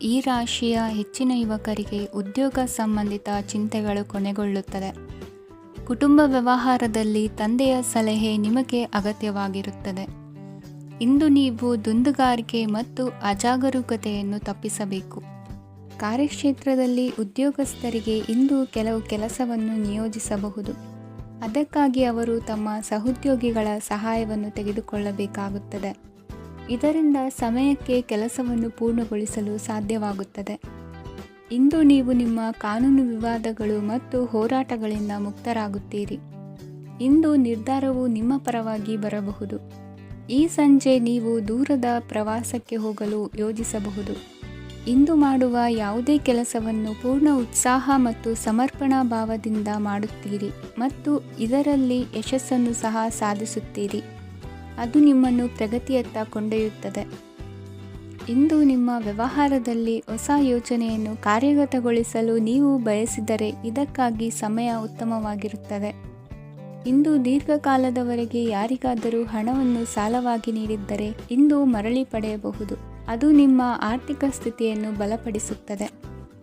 ಈ ರಾಶಿಯ ಹೆಚ್ಚಿನ ಯುವಕರಿಗೆ ಉದ್ಯೋಗ ಸಂಬಂಧಿತ ಚಿಂತೆಗಳು ಕೊನೆಗೊಳ್ಳುತ್ತದೆ. ಕುಟುಂಬ ವ್ಯವಹಾರದಲ್ಲಿ ತಂದೆಯ ಸಲಹೆ ನಿಮಗೆ ಅಗತ್ಯವಾಗಿರುತ್ತದೆ. ಇಂದು ನೀವು ದುಂದುಗಾರಿಕೆ ಮತ್ತು ಅಜಾಗರೂಕತೆಯನ್ನು ತಪ್ಪಿಸಬೇಕು. ಕಾರ್ಯಕ್ಷೇತ್ರದಲ್ಲಿ ಉದ್ಯೋಗಸ್ಥರಿಗೆ ಇಂದು ಕೆಲವು ಕೆಲಸವನ್ನು ನಿಯೋಜಿಸಬಹುದು. ಅದಕ್ಕಾಗಿ ಅವರು ತಮ್ಮ ಸಹೋದ್ಯೋಗಿಗಳ ಸಹಾಯವನ್ನು ತೆಗೆದುಕೊಳ್ಳಬೇಕಾಗುತ್ತದೆ. ಇದರಿಂದ ಸಮಯಕ್ಕೆ ಕೆಲಸವನ್ನು ಪೂರ್ಣಗೊಳಿಸಲು ಸಾಧ್ಯವಾಗುತ್ತದೆ. ಇಂದು ನೀವು ನಿಮ್ಮ ಕಾನೂನು ವಿವಾದಗಳು ಮತ್ತು ಹೋರಾಟಗಳಿಂದ ಮುಕ್ತರಾಗುತ್ತೀರಿ. ಇಂದು ನಿರ್ಧಾರವು ನಿಮ್ಮ ಪರವಾಗಿ ಬರಬಹುದು. ಈ ಸಂಜೆ ನೀವು ದೂರದ ಪ್ರವಾಸಕ್ಕೆ ಹೋಗಲು ಯೋಜಿಸಬಹುದು. ಇಂದು ಮಾಡುವ ಯಾವುದೇ ಕೆಲಸವನ್ನು ಪೂರ್ಣ ಉತ್ಸಾಹ ಮತ್ತು ಸಮರ್ಪಣಾ ಭಾವದಿಂದ ಮಾಡುತ್ತೀರಿ ಮತ್ತು ಇದರಲ್ಲಿ ಯಶಸ್ಸನ್ನು ಸಹ ಸಾಧಿಸುತ್ತೀರಿ. ಅದು ನಿಮ್ಮನ್ನು ಪ್ರಗತಿಯತ್ತ ಕೊಂಡೊಯ್ಯುತ್ತದೆ. ಇಂದು ನಿಮ್ಮ ವ್ಯವಹಾರದಲ್ಲಿ ಹೊಸ ಯೋಜನೆಯನ್ನು ಕಾರ್ಯಗತಗೊಳಿಸಲು ನೀವು ಬಯಸಿದರೆ ಇದಕ್ಕಾಗಿ ಸಮಯ ಉತ್ತಮವಾಗಿರುತ್ತದೆ. ಇಂದು ದೀರ್ಘಕಾಲದವರೆಗೆ ಯಾರಿಗಾದರೂ ಹಣವನ್ನು ಸಾಲವಾಗಿ ನೀಡಿದ್ದರೆ ಇಂದು ಮರಳಿ ಪಡೆಯಬಹುದು. ಅದು ನಿಮ್ಮ ಆರ್ಥಿಕ ಸ್ಥಿತಿಯನ್ನು ಬಲಪಡಿಸುತ್ತದೆ.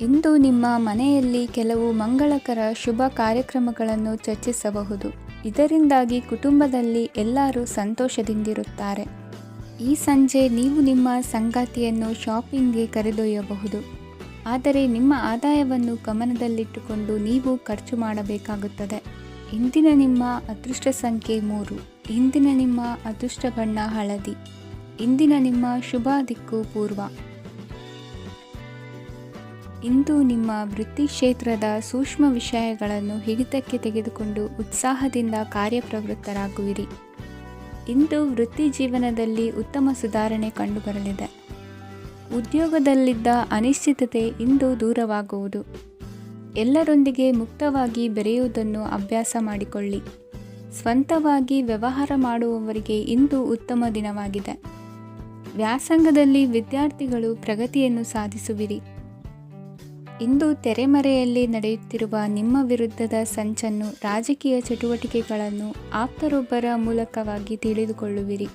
ಇಂದು ನಿಮ್ಮ ಮನೆಯಲ್ಲಿ ಕೆಲವು ಮಂಗಳಕರ ಶುಭ ಕಾರ್ಯಕ್ರಮಗಳನ್ನು ಚರ್ಚಿಸಬಹುದು. ಇದರಿಂದಾಗಿ ಕುಟುಂಬದಲ್ಲಿ ಎಲ್ಲರೂ ಸಂತೋಷದಿಂದಿರುತ್ತಾರೆ. ಈ ಸಂಜೆ ನೀವು ನಿಮ್ಮ ಸಂಗಾತಿಯನ್ನು ಶಾಪಿಂಗ್ಗೆ ಕರೆದೊಯ್ಯಬಹುದು. ಆದರೆ ನಿಮ್ಮ ಆದಾಯವನ್ನು ಗಮನದಲ್ಲಿಟ್ಟುಕೊಂಡು ನೀವು ಖರ್ಚು ಮಾಡಬೇಕಾಗುತ್ತದೆ. ಇಂದಿನ ನಿಮ್ಮ ಅದೃಷ್ಟ ಸಂಖ್ಯೆ 3. ಇಂದಿನ ನಿಮ್ಮ ಅದೃಷ್ಟ ಬಣ್ಣ ಹಳದಿ. ಇಂದಿನ ನಿಮ್ಮ ಶುಭ ದಿಕ್ಕು ಪೂರ್ವ. ಇಂದು ನಿಮ್ಮ ವೃತ್ತಿ ಕ್ಷೇತ್ರದ ಸೂಕ್ಷ್ಮ ವಿಷಯಗಳನ್ನು ಹಿಡಿತಕ್ಕೆ ತೆಗೆದುಕೊಂಡು ಉತ್ಸಾಹದಿಂದ ಕಾರ್ಯಪ್ರವೃತ್ತರಾಗುವಿರಿ. ಇಂದು ವೃತ್ತಿ ಜೀವನದಲ್ಲಿ ಉತ್ತಮ ಸುಧಾರಣೆ ಕಂಡುಬರಲಿದೆ. ಉದ್ಯೋಗದಲ್ಲಿದ್ದ ಅನಿಶ್ಚಿತತೆ ಇಂದು ದೂರವಾಗುವುದು. ಎಲ್ಲರೊಂದಿಗೆ ಮುಕ್ತವಾಗಿ ಬೆರೆಯುವುದನ್ನು ಅಭ್ಯಾಸ ಮಾಡಿಕೊಳ್ಳಿ. ಸ್ವಂತವಾಗಿ ವ್ಯವಹಾರ ಮಾಡುವವರಿಗೆ ಇಂದು ಉತ್ತಮ ದಿನವಾಗಿದೆ. ವ್ಯಾಸಂಗದಲ್ಲಿ ವಿದ್ಯಾರ್ಥಿಗಳು ಪ್ರಗತಿಯನ್ನು ಸಾಧಿಸುವಿರಿ. ಇಂದು ತೆರೆಮರೆಯಲ್ಲಿ ನಡೆಯುತ್ತಿರುವ ನಿಮ್ಮ ವಿರುದ್ಧದ ಸಂಚನ್ನು, ರಾಜಕೀಯ ಚಟುವಟಿಕೆಗಳನ್ನು ಆಪ್ತರೊಬ್ಬರ ಮೂಲಕವಾಗಿ ತಿಳಿದುಕೊಳ್ಳುವಿರಿ.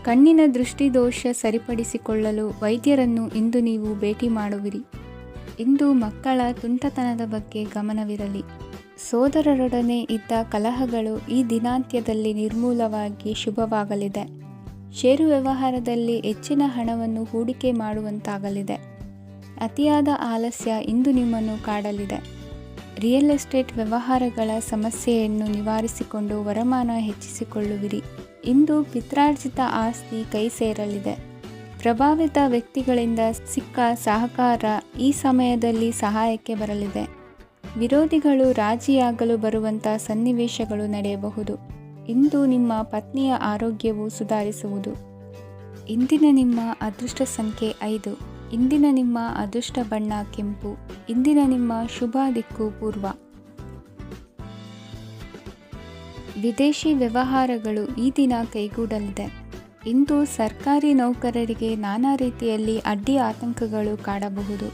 ಕಣ್ಣಿನ ದೃಷ್ಟಿದೋಷ ಸರಿಪಡಿಸಿಕೊಳ್ಳಲು ವೈದ್ಯರನ್ನು ಇಂದು ನೀವು ಭೇಟಿ ಮಾಡುವಿರಿ. ಇಂದು ಮಕ್ಕಳ ತುಂಟತನದ ಬಗ್ಗೆ ಗಮನವಿರಲಿ. ಸೋದರರೊಡನೆ ಇದ್ದ ಕಲಹಗಳು ಈ ದಿನಾಂತ್ಯದಲ್ಲಿ ನಿರ್ಮೂಲವಾಗಿ ಶುಭವಾಗಲಿದೆ. ಷೇರು ವ್ಯವಹಾರದಲ್ಲಿ ಹೆಚ್ಚಿನ ಹಣವನ್ನು ಹೂಡಿಕೆ ಮಾಡುವಂತಾಗಲಿದೆ. ಅತಿಯಾದ ಆಲಸ್ಯ ಇಂದು ನಿಮ್ಮನ್ನು ಕಾಡಲಿದೆ. ರಿಯಲ್ ಎಸ್ಟೇಟ್ ವ್ಯವಹಾರಗಳ ಸಮಸ್ಯೆಯನ್ನು ನಿವಾರಿಸಿಕೊಂಡು ವರಮಾನ ಹೆಚ್ಚಿಸಿಕೊಳ್ಳುವಿರಿ. ಇಂದು ಪಿತ್ರಾರ್ಜಿತ ಆಸ್ತಿ ಕೈ ಸೇರಲಿದೆ. ಪ್ರಭಾವಿತ ವ್ಯಕ್ತಿಗಳಿಂದ ಸಿಕ್ಕ ಸಹಕಾರ ಈ ಸಮಯದಲ್ಲಿ ಸಹಾಯಕ್ಕೆ ಬರಲಿದೆ. ವಿರೋಧಿಗಳು ರಾಜಿಯಾಗಲು ಬರುವಂಥ ಸನ್ನಿವೇಶಗಳು ನಡೆಯಬಹುದು. ಇಂದು ನಿಮ್ಮ ಪತ್ನಿಯ ಆರೋಗ್ಯವು ಸುಧಾರಿಸುವುದು. ಇಂದಿನ ನಿಮ್ಮ ಅದೃಷ್ಟ ಸಂಖ್ಯೆ 5. ಇಂದಿನ ನಿಮ್ಮ ಅದೃಷ್ಟ ಬಣ್ಣ ಕೆಂಪು. ಇಂದಿನ ನಿಮ್ಮ ಶುಭ ದಿಕ್ಕು ಪೂರ್ವ. ವಿದೇಶಿ ವ್ಯವಹಾರಗಳು ಈ ದಿನ ಕೈಗೂಡಲಿದೆ. ಇಂದು ಸರ್ಕಾರಿ ನೌಕರರಿಗೆ ನಾನಾ ರೀತಿಯಲ್ಲಿ ಅಡ್ಡಿ ಆತಂಕಗಳು ಕಾಡಬಹುದು.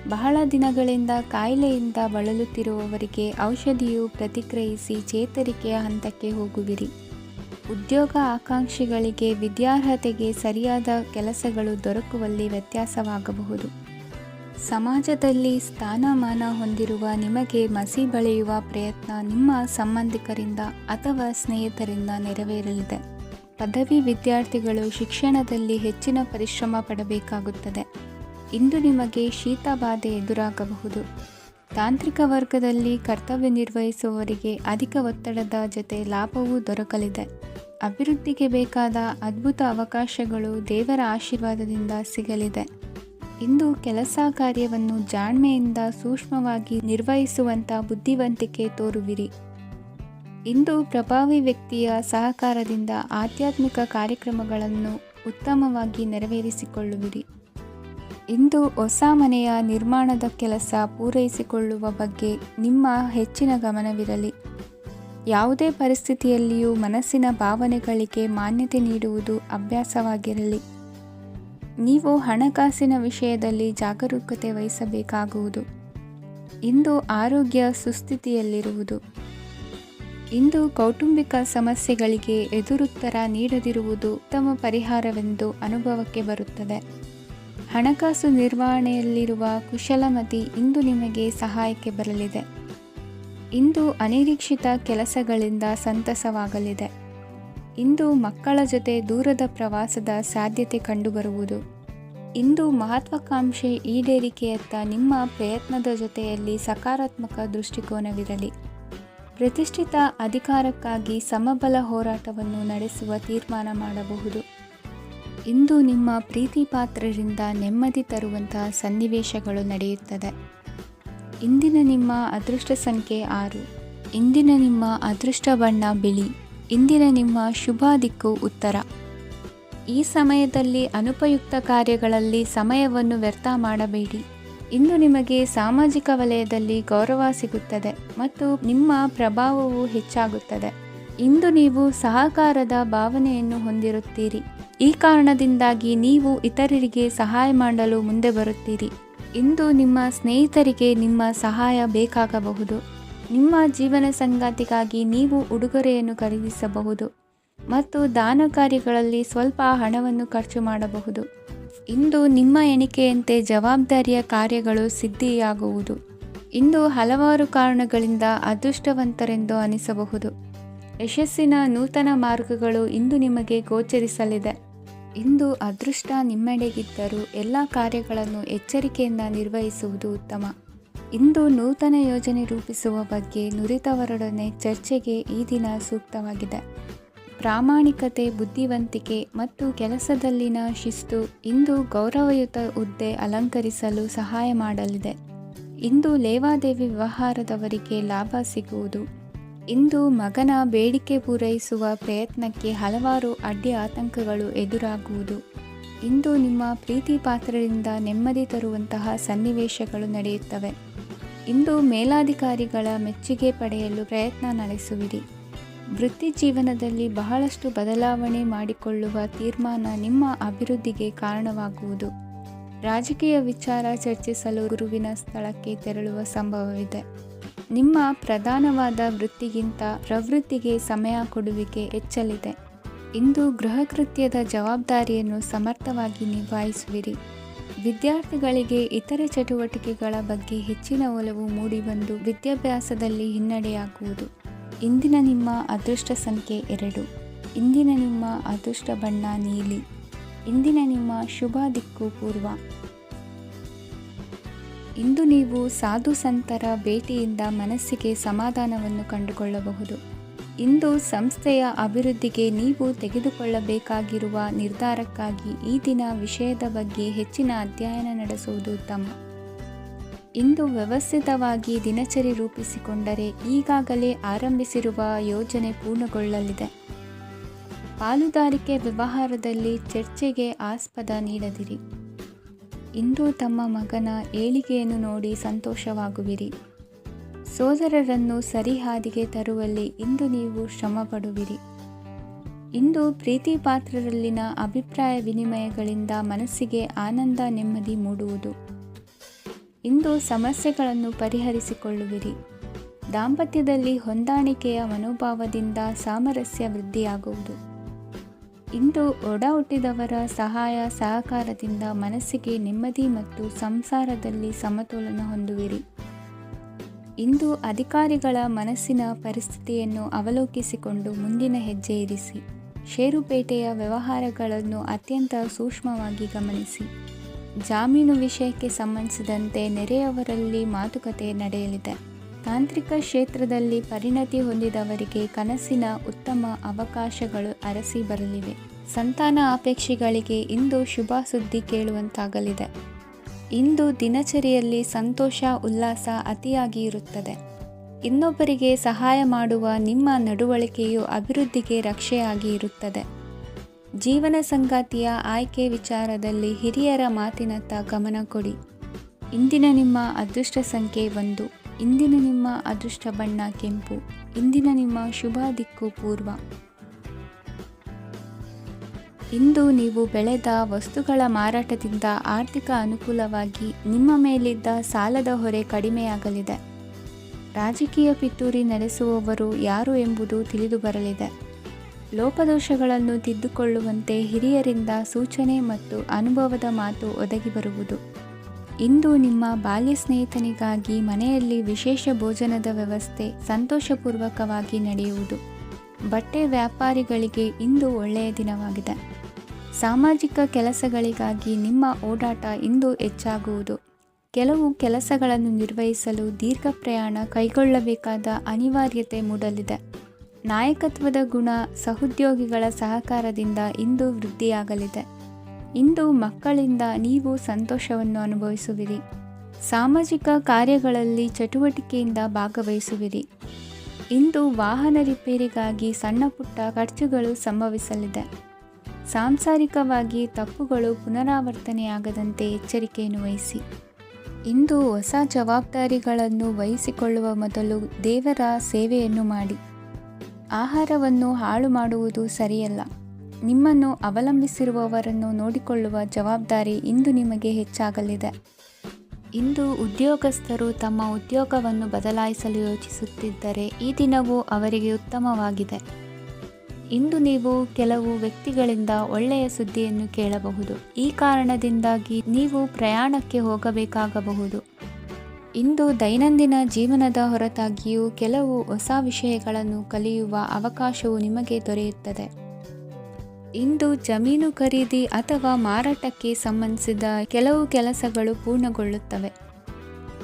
ಬಹಳ ದಿನಗಳಿಂದ ಕಾಯಿಲೆಯಿಂದ ಬಳಲುತ್ತಿರುವವರಿಗೆ ಔಷಧಿಯು ಪ್ರತಿಕ್ರಿಯಿಸಿ ಚೇತರಿಕೆಯ ಹಂತಕ್ಕೆ ಹೋಗುವಿರಿ. ಉದ್ಯೋಗ ಆಕಾಂಕ್ಷಿಗಳಿಗೆ ವಿದ್ಯಾರ್ಹತೆಗೆ ಸರಿಯಾದ ಕೆಲಸಗಳು ದೊರಕುವಲ್ಲಿ ವ್ಯತ್ಯಾಸವಾಗಬಹುದು. ಸಮಾಜದಲ್ಲಿ ಸ್ಥಾನಮಾನ ಹೊಂದಿರುವ ನಿಮಗೆ ಮಸಿ ಬಳಿಯುವ ಪ್ರಯತ್ನ ನಿಮ್ಮ ಸಂಬಂಧಿಕರಿಂದ ಅಥವಾ ಸ್ನೇಹಿತರಿಂದ ನೆರವೇರಲಿದೆ. ಪದವಿ ವಿದ್ಯಾರ್ಥಿಗಳು ಶಿಕ್ಷಣದಲ್ಲಿ ಹೆಚ್ಚಿನ ಪರಿಶ್ರಮ ಪಡಬೇಕಾಗುತ್ತದೆ. ಇಂದು ನಿಮಗೆ ಶೀತ ಬಾಧೆ ಎದುರಾಗಬಹುದು. ತಾಂತ್ರಿಕ ವರ್ಗದಲ್ಲಿ ಕರ್ತವ್ಯ ನಿರ್ವಹಿಸುವವರಿಗೆ ಅಧಿಕ ಒತ್ತಡದ ಜೊತೆ ಲಾಭವೂ ದೊರಕಲಿದೆ. ಅಭಿವೃದ್ಧಿಗೆ ಬೇಕಾದ ಅದ್ಭುತ ಅವಕಾಶಗಳು ದೇವರ ಆಶೀರ್ವಾದದಿಂದ ಸಿಗಲಿದೆ. ಇಂದು ಕೆಲಸ ಕಾರ್ಯವನ್ನು ಜಾಣ್ಮೆಯಿಂದ ಸೂಕ್ಷ್ಮವಾಗಿ ನಿರ್ವಹಿಸುವಂಥ ಬುದ್ಧಿವಂತಿಕೆ ತೋರುವಿರಿ. ಇಂದು ಪ್ರಭಾವಿ ವ್ಯಕ್ತಿಯ ಸಹಕಾರದಿಂದ ಆಧ್ಯಾತ್ಮಿಕ ಕಾರ್ಯಕ್ರಮಗಳನ್ನು ಉತ್ತಮವಾಗಿ ನೆರವೇರಿಸಿಕೊಳ್ಳುವಿರಿ. ಇಂದು ಹೊಸ ಮನೆಯ ನಿರ್ಮಾಣದ ಕೆಲಸ ಪೂರೈಸಿಕೊಳ್ಳುವ ಬಗ್ಗೆ ನಿಮ್ಮ ಹೆಚ್ಚಿನ ಗಮನವಿರಲಿ. ಯಾವುದೇ ಪರಿಸ್ಥಿತಿಯಲ್ಲಿಯೂ ಮನಸ್ಸಿನ ಭಾವನೆಗಳಿಗೆ ಮಾನ್ಯತೆ ನೀಡುವುದು ಅಭ್ಯಾಸವಾಗಿರಲಿ. ನೀವು ಹಣಕಾಸಿನ ವಿಷಯದಲ್ಲಿ ಜಾಗರೂಕತೆ ವಹಿಸಬೇಕಾಗುವುದು. ಇಂದು ಆರೋಗ್ಯ ಸುಸ್ಥಿತಿಯಲ್ಲಿರುವುದು. ಇಂದು ಕೌಟುಂಬಿಕ ಸಮಸ್ಯೆಗಳಿಗೆ ಎದುರುತ್ತರ ನೀಡದಿರುವುದು ಉತ್ತಮ ಪರಿಹಾರವೆಂದು ಅನುಭವಕ್ಕೆ ಬರುತ್ತದೆ. ಹಣಕಾಸು ನಿರ್ವಹಣೆಯಲ್ಲಿರುವ ಕುಶಲಮತಿ ಇಂದು ನಿಮಗೆ ಸಹಾಯಕ್ಕೆ ಬರಲಿದೆ. ಇಂದು ಅನಿರೀಕ್ಷಿತ ಕೆಲಸಗಳಿಂದ ಸಂತಸವಾಗಲಿದೆ. ಇಂದು ಮಕ್ಕಳ ಜೊತೆ ದೂರದ ಪ್ರವಾಸದ ಸಾಧ್ಯತೆ ಕಂಡುಬರುವುದು. ಇಂದು ಮಹತ್ವಾಕಾಂಕ್ಷೆ ಈಡೇರಿಕೆಯತ್ತ ನಿಮ್ಮ ಪ್ರಯತ್ನದ ಜೊತೆಯಲ್ಲಿ ಸಕಾರಾತ್ಮಕ ದೃಷ್ಟಿಕೋನವಿರಲಿ. ಪ್ರತಿಷ್ಠಿತ ಅಧಿಕಾರಕ್ಕಾಗಿ ಸಮಬಲ ಹೋರಾಟವನ್ನು ನಡೆಸುವ ತೀರ್ಮಾನ ಮಾಡಬಹುದು. ಇಂದು ನಿಮ್ಮ ಪ್ರೀತಿ ಪಾತ್ರರಿಂದ ನೆಮ್ಮದಿ ತರುವಂತಹ ಸನ್ನಿವೇಶಗಳು ನಡೆಯುತ್ತದೆ. ಇಂದಿನ ನಿಮ್ಮ ಅದೃಷ್ಟ ಸಂಖ್ಯೆ 6. ಇಂದಿನ ನಿಮ್ಮ ಅದೃಷ್ಟ ಬಣ್ಣ ಬಿಳಿ. ಇಂದಿನ ನಿಮ್ಮ ಶುಭ ದಿಕ್ಕು ಉತ್ತರ. ಈ ಸಮಯದಲ್ಲಿ ಅನುಪಯುಕ್ತ ಕಾರ್ಯಗಳಲ್ಲಿ ಸಮಯವನ್ನು ವ್ಯರ್ಥ ಮಾಡಬೇಡಿ. ಇಂದು ನಿಮಗೆ ಸಾಮಾಜಿಕ ವಲಯದಲ್ಲಿ ಗೌರವ ಸಿಗುತ್ತದೆ ಮತ್ತು ನಿಮ್ಮ ಪ್ರಭಾವವು ಹೆಚ್ಚಾಗುತ್ತದೆ. ಇಂದು ನೀವು ಸಹಕಾರದ ಭಾವನೆಯನ್ನು ಹೊಂದಿರುತ್ತೀರಿ. ಈ ಕಾರಣದಿಂದಾಗಿ ನೀವು ಇತರರಿಗೆ ಸಹಾಯ ಮಾಡಲು ಮುಂದೆ ಬರುತ್ತೀರಿ. ಇಂದು ನಿಮ್ಮ ಸ್ನೇಹಿತರಿಗೆ ನಿಮ್ಮ ಸಹಾಯ ಬೇಕಾಗಬಹುದು. ನಿಮ್ಮ ಜೀವನ ಸಂಗಾತಿಗಾಗಿ ನೀವು ಉಡುಗೊರೆಯನ್ನು ಖರೀದಿಸಬಹುದು ಮತ್ತು ದಾನ ಕಾರ್ಯಗಳಲ್ಲಿ ಸ್ವಲ್ಪ ಹಣವನ್ನು ಖರ್ಚು ಮಾಡಬಹುದು. ಇಂದು ನಿಮ್ಮ ಎಣಿಕೆಯಂತೆ ಜವಾಬ್ದಾರಿಯ ಕಾರ್ಯಗಳು ಸಿದ್ಧಿಯಾಗುವುದು. ಇಂದು ಹಲವಾರು ಕಾರಣಗಳಿಂದ ಅದೃಷ್ಟವಂತರೆಂದು ಅನಿಸಬಹುದು. ಯಶಸ್ಸಿನ ನೂತನ ಮಾರ್ಗಗಳು ಇಂದು ನಿಮಗೆ ಗೋಚರಿಸಲಿದೆ. ಇಂದು ಅದೃಷ್ಟ ನಿಮ್ಮೆಡೆಗಿದ್ದರೂ ಎಲ್ಲ ಕಾರ್ಯಗಳನ್ನು ಎಚ್ಚರಿಕೆಯಿಂದ ನಿರ್ವಹಿಸುವುದು ಉತ್ತಮ. ಇಂದು ನೂತನ ಯೋಜನೆ ರೂಪಿಸುವ ಬಗ್ಗೆ ನುರಿತವರೊಡನೆ ಚರ್ಚೆಗೆ ಈ ದಿನ ಸೂಕ್ತವಾಗಿದೆ. ಪ್ರಾಮಾಣಿಕತೆ, ಬುದ್ಧಿವಂತಿಕೆ ಮತ್ತು ಕೆಲಸದಲ್ಲಿನ ಶಿಸ್ತು ಇಂದು ಗೌರವಯುತ ಹುದ್ದೆ ಅಲಂಕರಿಸಲು ಸಹಾಯ ಮಾಡಲಿದೆ. ಇಂದು ಲೇವಾದೇವಿ ವ್ಯವಹಾರದವರಿಗೆ ಲಾಭ ಸಿಗುವುದು. ಇಂದು ಮಗನ ಬೇಡಿಕೆ ಪೂರೈಸುವ ಪ್ರಯತ್ನಕ್ಕೆ ಹಲವಾರು ಅಡ್ಡಿ ಆತಂಕಗಳು ಎದುರಾಗುವುದು. ಇಂದು ನಿಮ್ಮ ಪ್ರೀತಿ ಪಾತ್ರರಿಂದ ನೆಮ್ಮದಿ ತರುವಂತಹ ಸನ್ನಿವೇಶಗಳು ನಡೆಯುತ್ತವೆ. ಇಂದು ಮೇಲಾಧಿಕಾರಿಗಳ ಮೆಚ್ಚುಗೆ ಪಡೆಯಲು ಪ್ರಯತ್ನ ನಡೆಸುವಿರಿ. ವೃತ್ತಿ ಜೀವನದಲ್ಲಿ ಬಹಳಷ್ಟು ಬದಲಾವಣೆ ಮಾಡಿಕೊಳ್ಳುವ ತೀರ್ಮಾನ ನಿಮ್ಮ ಅಭಿವೃದ್ಧಿಗೆ ಕಾರಣವಾಗುವುದು. ರಾಜಕೀಯ ವಿಚಾರ ಚರ್ಚಿಸಲು ಗುರುವಿನ ಸ್ಥಳಕ್ಕೆ ತೆರಳುವ ಸಂಭವವಿದೆ. ನಿಮ್ಮ ಪ್ರಧಾನವಾದ ವೃತ್ತಿಗಿಂತ ಪ್ರವೃತ್ತಿಗೆ ಸಮಯ ಕೊಡುವಿಕೆ ಹೆಚ್ಚಲಿದೆ. ಇಂದು ಗೃಹ ಕೃತ್ಯದ ಜವಾಬ್ದಾರಿಯನ್ನು ಸಮರ್ಥವಾಗಿ ನಿಭಾಯಿಸುವಿರಿ. ವಿದ್ಯಾರ್ಥಿಗಳಿಗೆ ಇತರೆ ಚಟುವಟಿಕೆಗಳ ಬಗ್ಗೆ ಹೆಚ್ಚಿನ ಒಲವು ಮೂಡಿಬಂದು ವಿದ್ಯಾಭ್ಯಾಸದಲ್ಲಿ ಹಿನ್ನಡೆಯಾಗುವುದು. ಇಂದಿನ ನಿಮ್ಮ ಅದೃಷ್ಟ ಸಂಖ್ಯೆ 2. ಇಂದಿನ ನಿಮ್ಮ ಅದೃಷ್ಟ ಬಣ್ಣ ನೀಲಿ. ಇಂದಿನ ನಿಮ್ಮ ಶುಭ ದಿಕ್ಕು ಪೂರ್ವ. ಇಂದು ನೀವು ಸಾಧು ಸಂತರ ಭೇಟಿಯಿಂದ ಮನಸ್ಸಿಗೆ ಸಮಾಧಾನವನ್ನು ಕಂಡುಕೊಳ್ಳಬಹುದು. ಇಂದು ಸಂಸ್ಥೆಯ ಅಭಿವೃದ್ಧಿಗೆ ನೀವು ತೆಗೆದುಕೊಳ್ಳಬೇಕಾಗಿರುವ ನಿರ್ಧಾರಕ್ಕಾಗಿ ಈ ದಿನ ವಿಷಯದ ಬಗ್ಗೆ ಹೆಚ್ಚಿನ ಅಧ್ಯಯನ ನಡೆಸುವುದು ಉತ್ತಮ. ಇಂದು ವ್ಯವಸ್ಥಿತವಾಗಿ ದಿನಚರಿ ರೂಪಿಸಿಕೊಂಡರೆ ಈಗಾಗಲೇ ಆರಂಭಿಸಿರುವ ಯೋಜನೆ ಪೂರ್ಣಗೊಳ್ಳಲಿದೆ. ಪಾಲುದಾರಿಕೆ ವ್ಯವಹಾರದಲ್ಲಿ ಚರ್ಚೆಗೆ ಆಸ್ಪದ ನೀಡದಿರಿ. ಇಂದು ತಮ್ಮ ಮಗನ ಏಳಿಗೆಯನ್ನು ನೋಡಿ ಸಂತೋಷವಾಗುವಿರಿ. ಸೋದರರನ್ನು ಸರಿಹಾದಿಗೆ ತರುವಲ್ಲಿ ಇಂದು ನೀವು ಶ್ರಮಪಡುವಿರಿ. ಇಂದು ಪ್ರೀತಿ ಪಾತ್ರರಲ್ಲಿನ ಅಭಿಪ್ರಾಯ ವಿನಿಮಯಗಳಿಂದ ಮನಸ್ಸಿಗೆ ಆನಂದ, ನೆಮ್ಮದಿ ಮೂಡುವುದು. ಇಂದು ಸಮಸ್ಯೆಗಳನ್ನು ಪರಿಹರಿಸಿಕೊಳ್ಳುವಿರಿ. ದಾಂಪತ್ಯದಲ್ಲಿ ಹೊಂದಾಣಿಕೆಯ ಮನೋಭಾವದಿಂದ ಸಾಮರಸ್ಯ ವೃದ್ಧಿಯಾಗುವುದು. ಇಂದು ಒಡ ಹುಟ್ಟಿದವರ ಸಹಾಯ ಸಹಕಾರದಿಂದ ಮನಸ್ಸಿಗೆ ನೆಮ್ಮದಿ ಮತ್ತು ಸಂಸಾರದಲ್ಲಿ ಸಮತೋಲನ ಹೊಂದುವಿರಿ. ಇಂದು ಅಧಿಕಾರಿಗಳ ಮನಸ್ಸಿನ ಪರಿಸ್ಥಿತಿಯನ್ನು ಅವಲೋಕಿಸಿಕೊಂಡು ಮುಂದಿನ ಹೆಜ್ಜೆ ಇರಿಸಿ. ಷೇರುಪೇಟೆಯ ವ್ಯವಹಾರಗಳನ್ನು ಅತ್ಯಂತ ಸೂಕ್ಷ್ಮವಾಗಿ ಗಮನಿಸಿ. ಜಾಮೀನು ವಿಷಯಕ್ಕೆ ಸಂಬಂಧಿಸಿದಂತೆ ನೆರೆಯವರಲ್ಲಿ ಮಾತುಕತೆ ನಡೆಯಲಿದೆ. ತಾಂತ್ರಿಕ ಕ್ಷೇತ್ರದಲ್ಲಿ ಪರಿಣತಿ ಹೊಂದಿದವರಿಗೆ ಕನಸಿನ ಉತ್ತಮ ಅವಕಾಶಗಳು ಅರಸಿ ಬರಲಿವೆ. ಸಂತಾನ ಅಪೇಕ್ಷಿಗಳಿಗೆ ಇಂದು ಶುಭ ಸುದ್ದಿ ಕೇಳುವಂತಾಗಲಿದೆ. ಇಂದು ದಿನಚರಿಯಲ್ಲಿ ಸಂತೋಷ, ಉಲ್ಲಾಸ ಅತಿಯಾಗಿ ಇರುತ್ತದೆ. ಇನ್ನೊಬ್ಬರಿಗೆ ಸಹಾಯ ಮಾಡುವ ನಿಮ್ಮ ನಡವಳಿಕೆಯು ಅಭಿವೃದ್ಧಿಗೆ ರಕ್ಷೆಯಾಗಿ ಇರುತ್ತದೆ. ಜೀವನ ಸಂಗಾತಿಯ ಆಯ್ಕೆ ವಿಚಾರದಲ್ಲಿ ಹಿರಿಯರ ಮಾತಿನತ್ತ ಗಮನ ಕೊಡಿ. ಇಂದಿನ ನಿಮ್ಮ ಅದೃಷ್ಟ ಸಂಖ್ಯೆ 1. ಇಂದಿನ ನಿಮ್ಮ ಅದೃಷ್ಟ ಬಣ್ಣ ಕೆಂಪು. ಇಂದಿನ ನಿಮ್ಮ ಶುಭ ದಿಕ್ಕು ಪೂರ್ವ. ಇಂದು ನೀವು ಬೆಳೆದ ವಸ್ತುಗಳ ಮಾರಾಟದಿಂದ ಆರ್ಥಿಕ ಅನುಕೂಲವಾಗಿ ನಿಮ್ಮ ಮೇಲಿದ್ದ ಸಾಲದ ಹೊರೆ ಕಡಿಮೆಯಾಗಲಿದೆ. ರಾಜಕೀಯ ಪಿತೂರಿ ನಡೆಸುವವರು ಯಾರು ಎಂಬುದು ತಿಳಿದು ಬರಲಿದೆ. ಲೋಪದೋಷಗಳನ್ನು ತಿದ್ದುಕೊಳ್ಳುವಂತೆ ಹಿರಿಯರಿಂದ ಸೂಚನೆ ಮತ್ತು ಅನುಭವದ ಮಾತು ಒದಗಿ ಬರುವುದು. ಇಂದು ನಿಮ್ಮ ಬಾಲ್ಯ ಸ್ನೇಹಿತನಿಗಾಗಿ ಮನೆಯಲ್ಲಿ ವಿಶೇಷ ಭೋಜನದ ವ್ಯವಸ್ಥೆ ಸಂತೋಷಪೂರ್ವಕವಾಗಿ ನಡೆಯುವುದು. ಬಟ್ಟೆ ವ್ಯಾಪಾರಿಗಳಿಗೆ ಇಂದು ಒಳ್ಳೆಯ ದಿನವಾಗಿದೆ. ಸಾಮಾಜಿಕ ಕೆಲಸಗಳಿಗಾಗಿ ನಿಮ್ಮ ಓಡಾಟ ಇಂದು ಹೆಚ್ಚಾಗುವುದು. ಕೆಲವು ಕೆಲಸಗಳನ್ನು ನಿರ್ವಹಿಸಲು ದೀರ್ಘ ಪ್ರಯಾಣ ಕೈಗೊಳ್ಳಬೇಕಾದ ಅನಿವಾರ್ಯತೆ ಮೂಡಲಿದೆ. ನಾಯಕತ್ವದ ಗುಣ ಸಹೋದ್ಯೋಗಿಗಳ ಸಹಕಾರದಿಂದ ಇಂದು ವೃದ್ಧಿಯಾಗಲಿದೆ. ಇಂದು ಮಕ್ಕಳಿಂದ ನೀವು ಸಂತೋಷವನ್ನು ಅನುಭವಿಸುವಿರಿ. ಸಾಮಾಜಿಕ ಕಾರ್ಯಗಳಲ್ಲಿ ಚಟುವಟಿಕೆಯಿಂದ ಭಾಗವಹಿಸುವಿರಿ. ಇಂದು ವಾಹನ ರಿಪೇರಿಗಾಗಿ ಸಣ್ಣ ಪುಟ್ಟ ಖರ್ಚುಗಳು ಸಂಭವಿಸಲಿದೆ. ಸಾಂಸಾರಿಕವಾಗಿ ತಪ್ಪುಗಳು ಪುನರಾವರ್ತನೆಯಾಗದಂತೆ ಎಚ್ಚರಿಕೆಯನ್ನು ವಹಿಸಿ. ಇಂದು ಹೊಸ ಜವಾಬ್ದಾರಿಗಳನ್ನು ವಹಿಸಿಕೊಳ್ಳುವ ಮೊದಲು ದೇವರ ಸೇವೆಯನ್ನು ಮಾಡಿ. ಆಹಾರವನ್ನು ಹಾಳು ಮಾಡುವುದು ಸರಿಯಲ್ಲ. ನಿಮ್ಮನ್ನು ಅವಲಂಬಿಸಿರುವವರನ್ನು ನೋಡಿಕೊಳ್ಳುವ ಜವಾಬ್ದಾರಿ ಇಂದು ನಿಮಗೆ ಹೆಚ್ಚಾಗಲಿದೆ. ಇಂದು ಉದ್ಯೋಗಸ್ಥರು ತಮ್ಮ ಉದ್ಯೋಗವನ್ನು ಬದಲಾಯಿಸಲು ಯೋಚಿಸುತ್ತಿದ್ದರೆ ಈ ದಿನವೂ ಅವರಿಗೆ ಉತ್ತಮವಾಗಿದೆ. ಇಂದು ನೀವು ಕೆಲವು ವ್ಯಕ್ತಿಗಳಿಂದ ಒಳ್ಳೆಯ ಸುದ್ದಿಯನ್ನು ಕೇಳಬಹುದು. ಈ ಕಾರಣದಿಂದಾಗಿ ನೀವು ಪ್ರಯಾಣಕ್ಕೆ ಹೋಗಬೇಕಾಗಬಹುದು. ಇಂದು ದೈನಂದಿನ ಜೀವನದ ಹೊರತಾಗಿಯೂ ಕೆಲವು ಹೊಸ ವಿಷಯಗಳನ್ನು ಕಲಿಯುವ ಅವಕಾಶವು ನಿಮಗೆ ದೊರೆಯುತ್ತದೆ. ಇಂದು ಜಮೀನು ಖರೀದಿ ಅಥವಾ ಮಾರಾಟಕ್ಕೆ ಸಂಬಂಧಿಸಿದ ಕೆಲವು ಕೆಲಸಗಳು ಪೂರ್ಣಗೊಳ್ಳುತ್ತವೆ.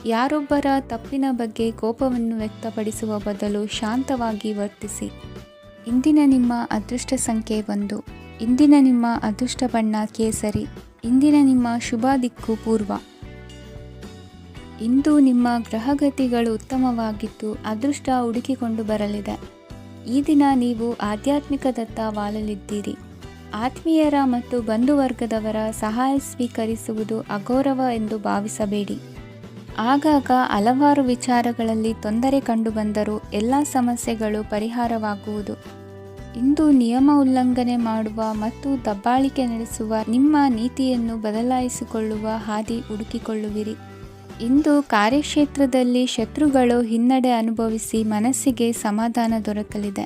ಯಾರೊಬ್ಬರ ತಪ್ಪಿನ ಬಗ್ಗೆ ಕೋಪವನ್ನು ವ್ಯಕ್ತಪಡಿಸುವ ಬದಲು ಶಾಂತವಾಗಿ ವರ್ತಿಸಿ. ಇಂದಿನ ನಿಮ್ಮ ಅದೃಷ್ಟ ಸಂಖ್ಯೆ 1. ಇಂದಿನ ನಿಮ್ಮ ಅದೃಷ್ಟ ಬಣ್ಣ ಕೇಸರಿ. ಇಂದಿನ ನಿಮ್ಮ ಶುಭ ದಿಕ್ಕು ಪೂರ್ವ. ಇಂದು ನಿಮ್ಮ ಗ್ರಹಗತಿಗಳು ಉತ್ತಮವಾಗಿದ್ದು ಅದೃಷ್ಟ ಹುಡುಕಿಕೊಂಡು ಬರಲಿದೆ. ಈ ದಿನ ನೀವು ಆಧ್ಯಾತ್ಮಿಕದತ್ತ ವಾಲಲಿದ್ದೀರಿ. ಆತ್ಮೀಯರ ಮತ್ತು ಬಂಧುವರ್ಗದವರ ಸಹಾಯ ಸ್ವೀಕರಿಸುವುದು ಅಗೌರವ ಎಂದು ಭಾವಿಸಬೇಡಿ. ಆಗಾಗ ಹಲವಾರು ವಿಚಾರಗಳಲ್ಲಿ ತೊಂದರೆ ಕಂಡುಬಂದರೂ ಎಲ್ಲ ಸಮಸ್ಯೆಗಳು ಪರಿಹಾರವಾಗುವುದು. ಇಂದು ನಿಯಮ ಉಲ್ಲಂಘನೆ ಮಾಡುವ ಮತ್ತು ದಬ್ಬಾಳಿಕೆ ನಡೆಸುವ ನಿಮ್ಮ ನೀತಿಯನ್ನು ಬದಲಾಯಿಸಿಕೊಳ್ಳುವ ಹಾದಿ ಹುಡುಕಿಕೊಳ್ಳುವಿರಿ. ಇಂದು ಕಾರ್ಯಕ್ಷೇತ್ರದಲ್ಲಿ ಶತ್ರುಗಳು ಹಿನ್ನಡೆ ಅನುಭವಿಸಿ ಮನಸ್ಸಿಗೆ ಸಮಾಧಾನ ದೊರಕಲಿದೆ.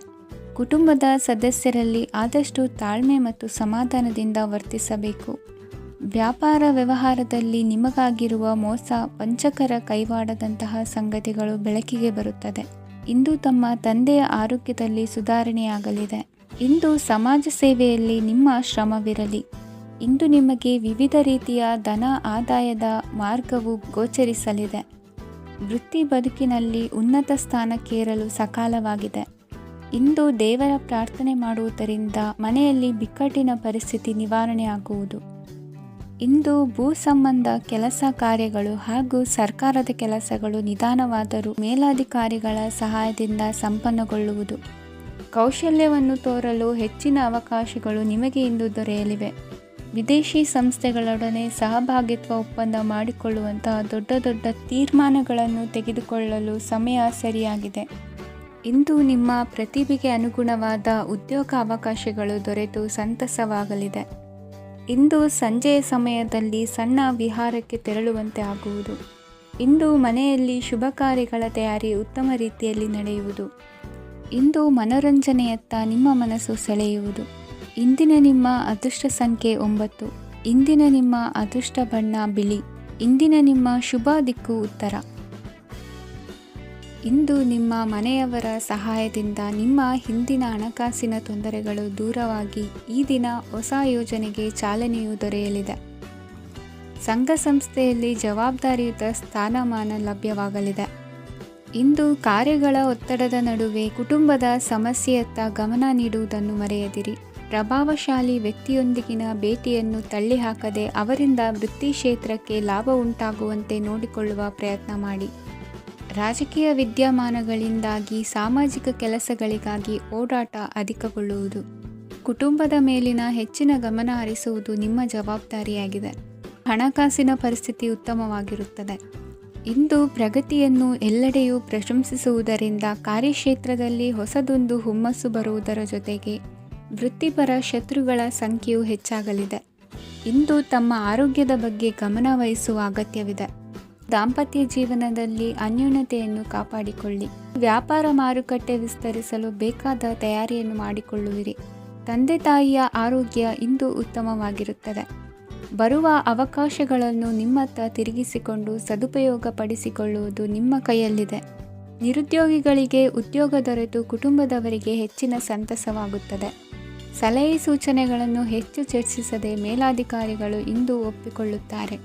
ಕುಟುಂಬದ ಸದಸ್ಯರಲ್ಲಿ ಆದಷ್ಟು ತಾಳ್ಮೆ ಮತ್ತು ಸಮಾಧಾನದಿಂದ ವರ್ತಿಸಬೇಕು. ವ್ಯಾಪಾರ ವ್ಯವಹಾರದಲ್ಲಿ ನಿಮಗಾಗಿರುವ ಮೋಸ, ವಂಚಕರ ಕೈವಾಡದಂತಹ ಸಂಗತಿಗಳು ಬೆಳಕಿಗೆ ಬರುತ್ತದೆ. ಇಂದು ತಮ್ಮ ತಂದೆಯ ಆರೋಗ್ಯದಲ್ಲಿ ಸುಧಾರಣೆಯಾಗಲಿದೆ. ಇಂದು ಸಮಾಜ ಸೇವೆಯಲ್ಲಿ ನಿಮ್ಮ ಶ್ರಮವಿರಲಿ. ಇಂದು ನಿಮಗೆ ವಿವಿಧ ರೀತಿಯ ಧನ ಆದಾಯದ ಮಾರ್ಗವು ಗೋಚರಿಸಲಿದೆ. ವೃತ್ತಿ ಬದುಕಿನಲ್ಲಿ ಉನ್ನತ ಸ್ಥಾನಕ್ಕೇರಲು ಸಕಾಲವಾಗಿದೆ. ಇಂದು ದೇವರ ಪ್ರಾರ್ಥನೆ ಮಾಡುವುದರಿಂದ ಮನೆಯಲ್ಲಿ ಬಿಕ್ಕಟ್ಟಿನ ಪರಿಸ್ಥಿತಿ ನಿವಾರಣೆಯಾಗುವುದು. ಇಂದು ಭೂ ಸಂಬಂಧ ಕೆಲಸ ಕಾರ್ಯಗಳು ಹಾಗೂ ಸರ್ಕಾರದ ಕೆಲಸಗಳು ನಿಧಾನವಾದರೂ ಮೇಲಾಧಿಕಾರಿಗಳ ಸಹಾಯದಿಂದ ಸಂಪನ್ನಗೊಳ್ಳುವುದು. ಕೌಶಲ್ಯವನ್ನು ತೋರಲು ಹೆಚ್ಚಿನ ಅವಕಾಶಗಳು ನಿಮಗೆ ಇಂದು ದೊರೆಯಲಿವೆ. ವಿದೇಶಿ ಸಂಸ್ಥೆಗಳೊಡನೆ ಸಹಭಾಗಿತ್ವ ಒಪ್ಪಂದ ಮಾಡಿಕೊಳ್ಳುವಂತಹ ದೊಡ್ಡ ದೊಡ್ಡ ತೀರ್ಮಾನಗಳನ್ನು ತೆಗೆದುಕೊಳ್ಳಲು ಸಮಯ ಸರಿಯಾಗಿದೆ. ಇಂದು ನಿಮ್ಮ ಪ್ರತಿಭೆಗೆ ಅನುಗುಣವಾದ ಉದ್ಯೋಗ ಅವಕಾಶಗಳು ದೊರೆತು ಸಂತಸವಾಗಲಿದೆ. ಇಂದು ಸಂಜೆಯ ಸಮಯದಲ್ಲಿ ಸಣ್ಣ ವಿಹಾರಕ್ಕೆ ತೆರಳುವಂತೆ ಆಗುವುದು. ಇಂದು ಮನೆಯಲ್ಲಿ ಶುಭ ಕಾರ್ಯಗಳ ತಯಾರಿ ಉತ್ತಮ ರೀತಿಯಲ್ಲಿ ನಡೆಯುವುದು. ಇಂದು ಮನೋರಂಜನೆಯತ್ತ ನಿಮ್ಮ ಮನಸ್ಸು ಸೆಳೆಯುವುದು. ಇಂದಿನ ನಿಮ್ಮ ಅದೃಷ್ಟ ಸಂಖ್ಯೆ 9. ಇಂದಿನ ನಿಮ್ಮ ಅದೃಷ್ಟ ಬಣ್ಣ ಬಿಳಿ. ಇಂದಿನ ನಿಮ್ಮ ಶುಭ ದಿಕ್ಕು ಉತ್ತರ. ಇಂದು ನಿಮ್ಮ ಮನೆಯವರ ಸಹಾಯದಿಂದ ನಿಮ್ಮ ಹಿಂದಿನ ಹಣಕಾಸಿನ ತೊಂದರೆಗಳು ದೂರವಾಗಿ ಈ ದಿನ ಹೊಸ ಯೋಜನೆಗೆ ಚಾಲನೆಯು ದೊರೆಯಲಿದೆ. ಸಂಘ ಸಂಸ್ಥೆಯಲ್ಲಿ ಜವಾಬ್ದಾರಿಯುತ ಸ್ಥಾನಮಾನ ಲಭ್ಯವಾಗಲಿದೆ. ಇಂದು ಕಾರ್ಯಗಳ ಒತ್ತಡದ ನಡುವೆ ಕುಟುಂಬದ ಸಮಸ್ಯೆಯತ್ತ ಗಮನ ನೀಡುವುದನ್ನು ಮರೆಯದಿರಿ. ಪ್ರಭಾವಶಾಲಿ ವ್ಯಕ್ತಿಯೊಂದಿಗಿನ ಭೇಟಿಯನ್ನು ತಳ್ಳಿಹಾಕದೆ ಅವರಿಂದ ವೃತ್ತಿ ಕ್ಷೇತ್ರಕ್ಕೆ ಲಾಭ ಉಂಟಾಗುವಂತೆ ನೋಡಿಕೊಳ್ಳುವ ಪ್ರಯತ್ನ ಮಾಡಿ. ರಾಜಕೀಯ ವಿದ್ಯಮಾನಗಳಿಂದಾಗಿ ಸಾಮಾಜಿಕ ಕೆಲಸಗಳಿಗಾಗಿ ಓಡಾಟ ಅಧಿಕಗೊಳ್ಳುವುದು. ಕುಟುಂಬದ ಮೇಲಿನ ಹೆಚ್ಚಿನ ಗಮನ ಹರಿಸುವುದು ನಿಮ್ಮ ಜವಾಬ್ದಾರಿಯಾಗಿದೆ. ಹಣಕಾಸಿನ ಪರಿಸ್ಥಿತಿ ಉತ್ತಮವಾಗಿರುತ್ತದೆ. ಇಂದು ಪ್ರಗತಿಯನ್ನು ಎಲ್ಲೆಡೆಯೂ ಪ್ರಶಂಸಿಸುವುದರಿಂದ ಕಾರ್ಯಕ್ಷೇತ್ರದಲ್ಲಿ ಹೊಸದೊಂದು ಹುಮ್ಮಸ್ಸು ಬರುವುದರ ಜೊತೆಗೆ ವೃತ್ತಿಪರ ಶತ್ರುಗಳ ಸಂಖ್ಯೆಯು ಹೆಚ್ಚಾಗಲಿದೆ. ಇಂದು ತಮ್ಮ ಆರೋಗ್ಯದ ಬಗ್ಗೆ ಗಮನ ವಹಿಸುವ ಅಗತ್ಯವಿದೆ. ದಾಂಪತ್ಯ ಜೀವನದಲ್ಲಿ ಅನ್ಯೋನ್ಯತೆಯನ್ನು ಕಾಪಾಡಿಕೊಳ್ಳಿ. ವ್ಯಾಪಾರ ಮಾರುಕಟ್ಟೆ ವಿಸ್ತರಿಸಲು ಬೇಕಾದ ತಯಾರಿಯನ್ನು ಮಾಡಿಕೊಳ್ಳುವಿರಿ. ತಂದೆ ತಾಯಿಯ ಆರೋಗ್ಯ ಇಂದು ಉತ್ತಮವಾಗಿರುತ್ತದೆ. ಬರುವ ಅವಕಾಶಗಳನ್ನು ನಿಮ್ಮತ್ತ ತಿರುಗಿಸಿಕೊಂಡು ಸದುಪಯೋಗಪಡಿಸಿಕೊಳ್ಳುವುದು ನಿಮ್ಮ ಕೈಯಲ್ಲಿದೆ. ನಿರುದ್ಯೋಗಿಗಳಿಗೆ ಉದ್ಯೋಗ ದೊರೆತು ಕುಟುಂಬದವರಿಗೆ ಹೆಚ್ಚಿನ ಸಂತಸವಾಗುತ್ತದೆ. ಸಲಹೆ ಸೂಚನೆಗಳನ್ನು ಹೆಚ್ಚು ಚರ್ಚಿಸದೆ ಮೇಲಾಧಿಕಾರಿಗಳು ಇಂದು ಒಪ್ಪಿಕೊಳ್ಳುತ್ತಾರೆ.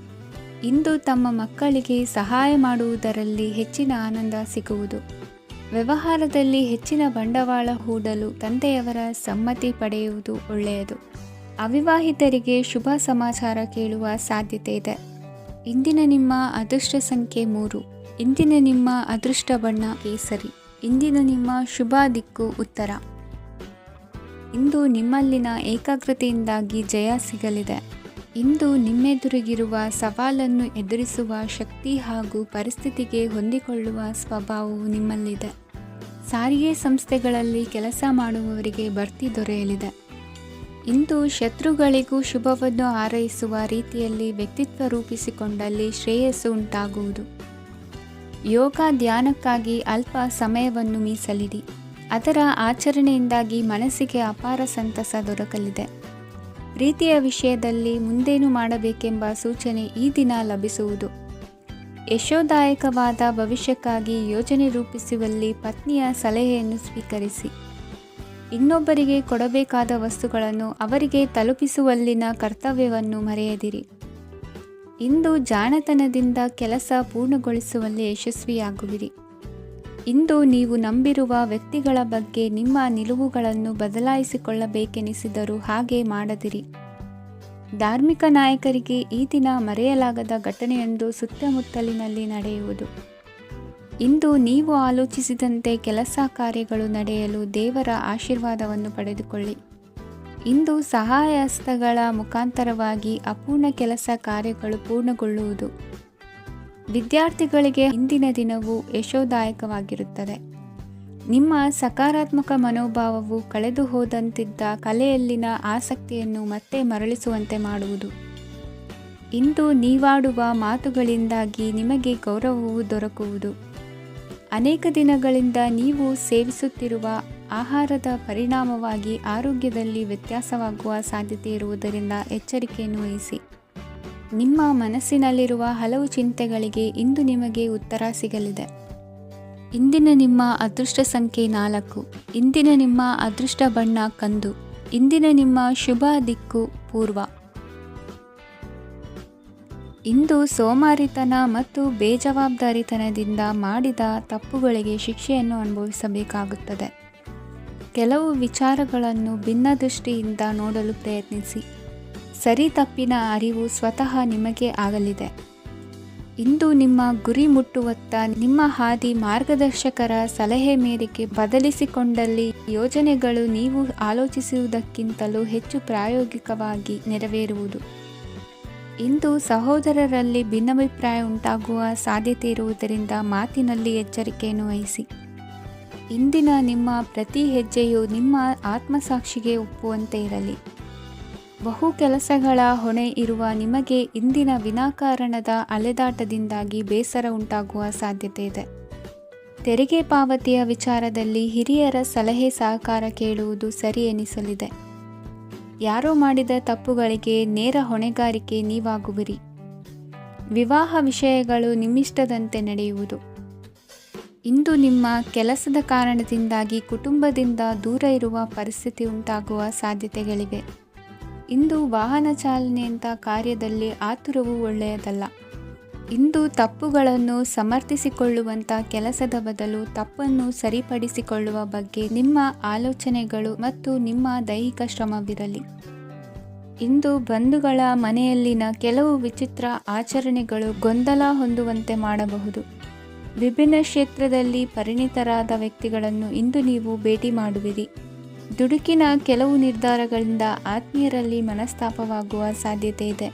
ಇಂದು ತಮ್ಮ ಮಕ್ಕಳಿಗೆ ಸಹಾಯ ಮಾಡುವುದರಲ್ಲಿ ಹೆಚ್ಚಿನ ಆನಂದ ಸಿಗುವುದು. ವ್ಯವಹಾರದಲ್ಲಿ ಹೆಚ್ಚಿನ ಬಂಡವಾಳ ಹೂಡಲು ತಂದೆಯವರ ಸಮ್ಮತಿ ಪಡೆಯುವುದು ಒಳ್ಳೆಯದು. ಅವಿವಾಹಿತರಿಗೆ ಶುಭ ಸಮಾಚಾರ ಕೇಳುವ ಸಾಧ್ಯತೆ ಇದೆ. ಇಂದಿನ ನಿಮ್ಮ ಅದೃಷ್ಟ ಸಂಖ್ಯೆ 3. ಇಂದಿನ ನಿಮ್ಮ ಅದೃಷ್ಟ ಬಣ್ಣ ಕೇಸರಿ. ಇಂದಿನ ನಿಮ್ಮ ಶುಭ ದಿಕ್ಕು ಉತ್ತರ. ಇಂದು ನಿಮ್ಮಲ್ಲಿನ ಏಕಾಗ್ರತೆಯಿಂದಾಗಿ ಜಯ ಸಿಗಲಿದೆ. ಇಂದು ನಿಮ್ಮೆದುರಿಗಿರುವ ಸವಾಲನ್ನು ಎದುರಿಸುವ ಶಕ್ತಿ ಹಾಗೂ ಪರಿಸ್ಥಿತಿಗೆ ಹೊಂದಿಕೊಳ್ಳುವ ಸ್ವಭಾವವು ನಿಮ್ಮಲ್ಲಿದೆ. ಸಾರಿಗೆ ಸಂಸ್ಥೆಗಳಲ್ಲಿ ಕೆಲಸ ಮಾಡುವವರಿಗೆ ಬಡ್ತಿ ದೊರೆಯಲಿದೆ. ಇಂದು ಶತ್ರುಗಳಿಗೂ ಶುಭವನ್ನು ಹಾರೈಸುವ ರೀತಿಯಲ್ಲಿ ವ್ಯಕ್ತಿತ್ವ ರೂಪಿಸಿಕೊಂಡಲ್ಲಿ ಶ್ರೇಯಸ್ಸು ಉಂಟಾಗುವುದು. ಯೋಗ ಧ್ಯಾನಕ್ಕಾಗಿ ಅಲ್ಪ ಸಮಯವನ್ನು ಮೀಸಲಿಡಿ. ಅದರ ಆಚರಣೆಯಿಂದಾಗಿ ಮನಸ್ಸಿಗೆ ಅಪಾರ ಸಂತಸ ದೊರಕಲಿದೆ. ಪ್ರೀತಿಯ ವಿಷಯದಲ್ಲಿ ಮುಂದೇನು ಮಾಡಬೇಕೆಂಬ ಸೂಚನೆ ಈ ದಿನ ಲಭಿಸುವುದು. ಯಶೋದಾಯಕವಾದ ಭವಿಷ್ಯಕ್ಕಾಗಿ ಯೋಜನೆ ರೂಪಿಸುವಲ್ಲಿ ಪತ್ನಿಯ ಸಲಹೆಯನ್ನು ಸ್ವೀಕರಿಸಿ. ಇನ್ನೊಬ್ಬರಿಗೆ ಕೊಡಬೇಕಾದ ವಸ್ತುಗಳನ್ನು ಅವರಿಗೆ ತಲುಪಿಸುವಲ್ಲಿನ ಕರ್ತವ್ಯವನ್ನು ಮರೆಯದಿರಿ. ಇಂದು ಜಾಣತನದಿಂದ ಕೆಲಸ ಪೂರ್ಣಗೊಳಿಸುವಲ್ಲಿ ಯಶಸ್ವಿಯಾಗುವಿರಿ. ಇಂದು ನೀವು ನಂಬಿರುವ ವ್ಯಕ್ತಿಗಳ ಬಗ್ಗೆ ನಿಮ್ಮ ನಿಲುವುಗಳನ್ನು ಬದಲಾಯಿಸಿಕೊಳ್ಳಬೇಕೆನಿಸಿದರೂ ಹಾಗೆ ಮಾಡದಿರಿ. ಧಾರ್ಮಿಕ ನಾಯಕರಿಗೆ ಈ ದಿನ ಮರೆಯಲಾಗದ ಘಟನೆಯೊಂದು ಸುತ್ತಮುತ್ತಲಿನಲ್ಲಿ ನಡೆಯುವುದು. ಇಂದು ನೀವು ಆಲೋಚಿಸಿದಂತೆ ಕೆಲಸ ಕಾರ್ಯಗಳು ನಡೆಯಲು ದೇವರ ಆಶೀರ್ವಾದವನ್ನು ಪಡೆದುಕೊಳ್ಳಿ. ಇಂದು ಸಹಾಯ ಹಸ್ತಗಳ ಮುಖಾಂತರವಾಗಿ ಅಪೂರ್ಣ ಕೆಲಸ ಕಾರ್ಯಗಳು ಪೂರ್ಣಗೊಳ್ಳುವುದು. ವಿದ್ಯಾರ್ಥಿಗಳಿಗೆ ಇಂದಿನ ದಿನವು ಯಶೋದಾಯಕವಾಗಿರುತ್ತದೆ. ನಿಮ್ಮ ಸಕಾರಾತ್ಮಕ ಮನೋಭಾವವು ಕಳೆದು ಹೋದಂತಿದ್ದ ಕಲೆಯಲ್ಲಿನ ಆಸಕ್ತಿಯನ್ನು ಮತ್ತೆ ಮರಳಿಸುವಂತೆ ಮಾಡುವುದು. ಇಂದು ನೀವಾಡುವ ಮಾತುಗಳಿಂದಾಗಿ ನಿಮಗೆ ಗೌರವವು ದೊರಕುವುದು. ಅನೇಕ ದಿನಗಳಿಂದ ನೀವು ಸೇವಿಸುತ್ತಿರುವ ಆಹಾರದ ಪರಿಣಾಮವಾಗಿ ಆರೋಗ್ಯದಲ್ಲಿ ವ್ಯತ್ಯಾಸವಾಗುವ ಸಾಧ್ಯತೆ ಇರುವುದರಿಂದ ಎಚ್ಚರಿಕೆಯನ್ನು ವಹಿಸಿ. ನಿಮ್ಮ ಮನಸ್ಸಿನಲ್ಲಿರುವ ಹಲವು ಚಿಂತೆಗಳಿಗೆ ಇಂದು ನಿಮಗೆ ಉತ್ತರ ಸಿಗಲಿದೆ. ಇಂದಿನ ನಿಮ್ಮ ಅದೃಷ್ಟ ಸಂಖ್ಯೆ 4. ಇಂದಿನ ನಿಮ್ಮ ಅದೃಷ್ಟ ಬಣ್ಣ ಕಂದು. ಇಂದಿನ ನಿಮ್ಮ ಶುಭ ದಿಕ್ಕು ಪೂರ್ವ. ಇಂದು ಸೋಮಾರಿತನ ಮತ್ತು ಬೇಜವಾಬ್ದಾರಿತನದಿಂದ ಮಾಡಿದ ತಪ್ಪುಗಳಿಗೆ ಶಿಕ್ಷೆಯನ್ನು ಅನುಭವಿಸಬೇಕಾಗುತ್ತದೆ. ಕೆಲವು ವಿಚಾರಗಳನ್ನು ಭಿನ್ನ ದೃಷ್ಟಿಯಿಂದ ನೋಡಲು ಪ್ರಯತ್ನಿಸಿ. ಸರಿ ತಪ್ಪಿನ ಅರಿವು ಸ್ವತಃ ನಿಮಗೆ ಆಗಲಿದೆ. ಇಂದು ನಿಮ್ಮ ಗುರಿ ಮುಟ್ಟುವತ್ತ ನಿಮ್ಮ ಹಾದಿ ಮಾರ್ಗದರ್ಶಕರ ಸಲಹೆ ಮೇರೆಗೆ ಬದಲಿಸಿಕೊಂಡಲ್ಲಿ ಯೋಜನೆಗಳು ನೀವು ಆಲೋಚಿಸುವುದಕ್ಕಿಂತಲೂ ಹೆಚ್ಚು ಪ್ರಾಯೋಗಿಕವಾಗಿ ನೆರವೇರುವುದು. ಇಂದು ಸಹೋದರರಲ್ಲಿ ಭಿನ್ನಾಭಿಪ್ರಾಯ ಉಂಟಾಗುವ ಸಾಧ್ಯತೆ ಇರುವುದರಿಂದ ಮಾತಿನಲ್ಲಿ ಎಚ್ಚರಿಕೆಯನ್ನು ವಹಿಸಿ. ಇಂದಿನ ನಿಮ್ಮ ಪ್ರತಿ ಹೆಜ್ಜೆಯು ನಿಮ್ಮ ಆತ್ಮಸಾಕ್ಷಿಗೆ ಒಪ್ಪುವಂತೆ ಇರಲಿ. ಬಹು ಕೆಲಸಗಳ ಹೊಣೆ ಇರುವ ನಿಮಗೆ ಇಂದಿನ ವಿನಾಕಾರಣದ ಅಲೆದಾಟದಿಂದಾಗಿ ಬೇಸರ ಉಂಟಾಗುವ ಸಾಧ್ಯತೆ ಇದೆ. ತೆರಿಗೆ ಪಾವತಿಯ ವಿಚಾರದಲ್ಲಿ ಹಿರಿಯರ ಸಲಹೆ ಸಹಕಾರ ಕೇಳುವುದು ಸರಿ ಎನಿಸಲಿದೆ. ಯಾರೋ ಮಾಡಿದ ತಪ್ಪುಗಳಿಗೆ ನೇರ ಹೊಣೆಗಾರಿಕೆ ನೀವಾಗುವಿರಿ. ವಿವಾಹ ವಿಷಯಗಳು ನಿಮ್ಮಿಷ್ಟದಂತೆ ನಡೆಯುವುದು. ಇಂದು ನಿಮ್ಮ ಕೆಲಸದ ಕಾರಣದಿಂದಾಗಿ ಕುಟುಂಬದಿಂದ ದೂರ ಇರುವ ಪರಿಸ್ಥಿತಿ ಉಂಟಾಗುವ ಸಾಧ್ಯತೆಗಳಿವೆ. ಇಂದು ವಾಹನ ಚಾಲನೆಯಂಥ ಕಾರ್ಯದಲ್ಲಿ ಆತುರವು ಒಳ್ಳೆಯದಲ್ಲ. ಇಂದು ತಪ್ಪುಗಳನ್ನು ಸಮರ್ಥಿಸಿಕೊಳ್ಳುವಂಥ ಕೆಲಸದ ಬದಲು ತಪ್ಪನ್ನು ಸರಿಪಡಿಸಿಕೊಳ್ಳುವ ಬಗ್ಗೆ ನಿಮ್ಮ ಆಲೋಚನೆಗಳು ಮತ್ತು ನಿಮ್ಮ ದೈಹಿಕ ಶ್ರಮವಿರಲಿ. ಇಂದು ಬಂಧುಗಳ ಮನೆಯಲ್ಲಿನ ಕೆಲವು ವಿಚಿತ್ರ ಆಚರಣೆಗಳು ಗೊಂದಲ ಹೊಂದುವಂತೆ ಮಾಡಬಹುದು. ವಿಭಿನ್ನ ಕ್ಷೇತ್ರದಲ್ಲಿ ಪರಿಣಿತರಾದ ವ್ಯಕ್ತಿಗಳನ್ನು ಇಂದು ನೀವು ಭೇಟಿ ಮಾಡುವಿರಿ. ದುಡುಕಿನ ಕೆಲವು ನಿರ್ಧಾರಗಳಿಂದ ಆತ್ಮೀಯರಲ್ಲಿ ಮನಸ್ತಾಪವಾಗುವ ಸಾಧ್ಯತೆ ಇದೆ.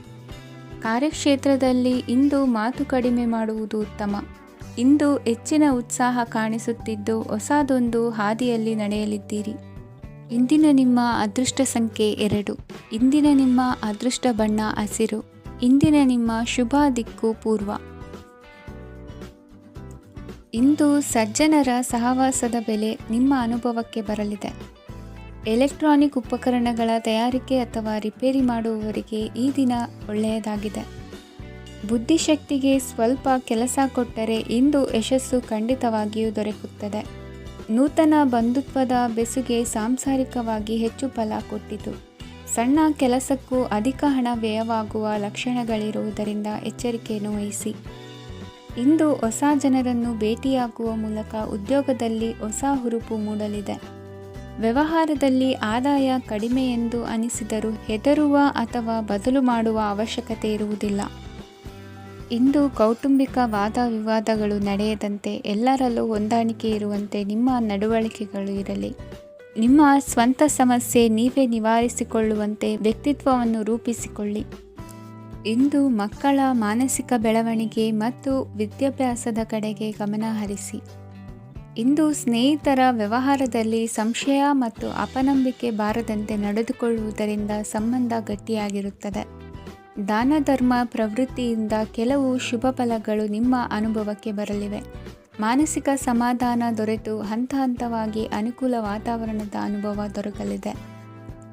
ಕಾರ್ಯಕ್ಷೇತ್ರದಲ್ಲಿ ಇಂದು ಮಾತು ಕಡಿಮೆ ಮಾಡುವುದು ಉತ್ತಮ. ಇಂದು ಹೆಚ್ಚಿನ ಉತ್ಸಾಹ ಕಾಣಿಸುತ್ತಿದ್ದು ಹೊಸದೊಂದು ಹಾದಿಯಲ್ಲಿ ನಡೆಯಲಿದ್ದೀರಿ. ಇಂದಿನ ನಿಮ್ಮ ಅದೃಷ್ಟ ಸಂಖ್ಯೆ 2. ಇಂದಿನ ನಿಮ್ಮ ಅದೃಷ್ಟ ಬಣ್ಣ ಹಸಿರು. ಇಂದಿನ ನಿಮ್ಮ ಶುಭ ದಿಕ್ಕು ಪೂರ್ವ. ಇಂದು ಸಜ್ಜನರ ಸಹವಾಸದ ಬೆಲೆ ನಿಮ್ಮ ಅನುಭವಕ್ಕೆ ಬರಲಿದೆ. ಎಲೆಕ್ಟ್ರಾನಿಕ್ ಉಪಕರಣಗಳ ತಯಾರಿಕೆ ಅಥವಾ ರಿಪೇರಿ ಮಾಡುವವರಿಗೆ ಈ ದಿನ ಒಳ್ಳೆಯದಾಗಿದೆ. ಬುದ್ಧಿಶಕ್ತಿಗೆ ಸ್ವಲ್ಪ ಕೆಲಸ ಕೊಟ್ಟರೆ ಇಂದು ಯಶಸ್ಸು ಖಂಡಿತವಾಗಿಯೂ ದೊರಕುತ್ತದೆ. ನೂತನ ಬಂಧುತ್ವದ ಬೆಸುಗೆ ಸಾಂಸಾರಿಕವಾಗಿ ಹೆಚ್ಚು ಫಲ ಕೊಟ್ಟಿತು. ಸಣ್ಣ ಕೆಲಸಕ್ಕೂ ಅಧಿಕ ಹಣ ವ್ಯಯವಾಗುವ ಲಕ್ಷಣಗಳಿರುವುದರಿಂದ ಎಚ್ಚರಿಕೆಯನ್ನು ವಹಿಸಿ. ಇಂದು ಹೊಸ ಜನರನ್ನು ಭೇಟಿಯಾಗುವ ಮೂಲಕ ಉದ್ಯೋಗದಲ್ಲಿ ಹೊಸ ಹುರುಪು ಮೂಡಲಿದೆ. ವ್ಯವಹಾರದಲ್ಲಿ ಆದಾಯ ಕಡಿಮೆ ಎಂದು ಅನಿಸಿದರೂ ಹೆದರುವ ಅಥವಾ ಬದಲು ಮಾಡುವ ಅವಶ್ಯಕತೆ ಇರುವುದಿಲ್ಲ. ಇಂದು ಕೌಟುಂಬಿಕ ವಾದ ವಿವಾದಗಳು ನಡೆಯದಂತೆ ಎಲ್ಲರಲ್ಲೂ ಹೊಂದಾಣಿಕೆ ಇರುವಂತೆ ನಿಮ್ಮ ನಡವಳಿಕೆಗಳು ಇರಲಿ. ನಿಮ್ಮ ಸ್ವಂತ ಸಮಸ್ಯೆ ನೀವೇ ನಿವಾರಿಸಿಕೊಳ್ಳುವಂತೆ ವ್ಯಕ್ತಿತ್ವವನ್ನು ರೂಪಿಸಿಕೊಳ್ಳಿ. ಇಂದು ಮಕ್ಕಳ ಮಾನಸಿಕ ಬೆಳವಣಿಗೆ ಮತ್ತು ವಿದ್ಯಾಭ್ಯಾಸದ ಕಡೆಗೆ ಗಮನ ಹರಿಸಿ. ಇಂದು ಸ್ನೇಹಿತರ ವ್ಯವಹಾರದಲ್ಲಿ ಸಂಶಯ ಮತ್ತು ಅಪನಂಬಿಕೆ ಬಾರದಂತೆ ನಡೆದುಕೊಳ್ಳುವುದರಿಂದ ಸಂಬಂಧ ಗಟ್ಟಿಯಾಗಿರುತ್ತದೆ. ದಾನ ಧರ್ಮ ಪ್ರವೃತ್ತಿಯಿಂದ ಕೆಲವು ಶುಭ ಫಲಗಳು ನಿಮ್ಮ ಅನುಭವಕ್ಕೆ ಬರಲಿವೆ. ಮಾನಸಿಕ ಸಮಾಧಾನ ದೊರೆತು ಹಂತ ಹಂತವಾಗಿ ಅನುಕೂಲ ವಾತಾವರಣದ ಅನುಭವ ದೊರಕಲಿದೆ.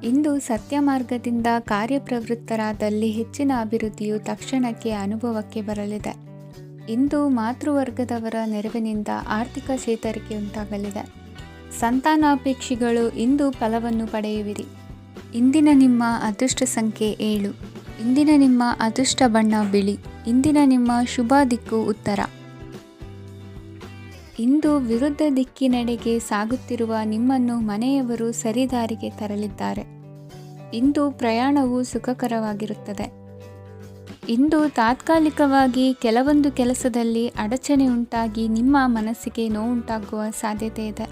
ಇಂದು ಸತ್ಯ ಮಾರ್ಗದಿಂದ ಕಾರ್ಯಪ್ರವೃತ್ತರಾದಲ್ಲಿ ಹೆಚ್ಚಿನ ಅಭಿವೃದ್ಧಿಯು ತಕ್ಷಣಕ್ಕೆ ಅನುಭವಕ್ಕೆ ಬರಲಿದೆ. ಇಂದು ಮಾತೃವರ್ಗದವರ ನೆರವಿನಿಂದ ಆರ್ಥಿಕ ಚೇತರಿಕೆ ಉಂಟಾಗಲಿದೆ. ಸಂತಾನಾಪೇಕ್ಷಿಗಳು ಇಂದು ಫಲವನ್ನು ಪಡೆಯುವಿರಿ. ಇಂದಿನ ನಿಮ್ಮ ಅದೃಷ್ಟ ಸಂಖ್ಯೆ 7. ಇಂದಿನ ನಿಮ್ಮ ಅದೃಷ್ಟ ಬಣ್ಣ ಬಿಳಿ. ಇಂದಿನ ನಿಮ್ಮ ಶುಭ ದಿಕ್ಕು ಉತ್ತರ. ಇಂದು ವಿರುದ್ಧ ದಿಕ್ಕಿನೆಡೆಗೆ ಸಾಗುತ್ತಿರುವ ನಿಮ್ಮನ್ನು ಮನೆಯವರು ಸರಿದಾರಿಗೆ ತರಲಿದ್ದಾರೆ. ಇಂದು ಪ್ರಯಾಣವು ಸುಖಕರವಾಗಿರುತ್ತದೆ. ಇಂದು ತಾತ್ಕಾಲಿಕವಾಗಿ ಕೆಲವೊಂದು ಕೆಲಸದಲ್ಲಿ ಅಡಚಣೆ ಉಂಟಾಗಿ ನಿಮ್ಮ ಮನಸ್ಸಿಗೆ ನೋವುಂಟಾಗುವ ಸಾಧ್ಯತೆ ಇದೆ.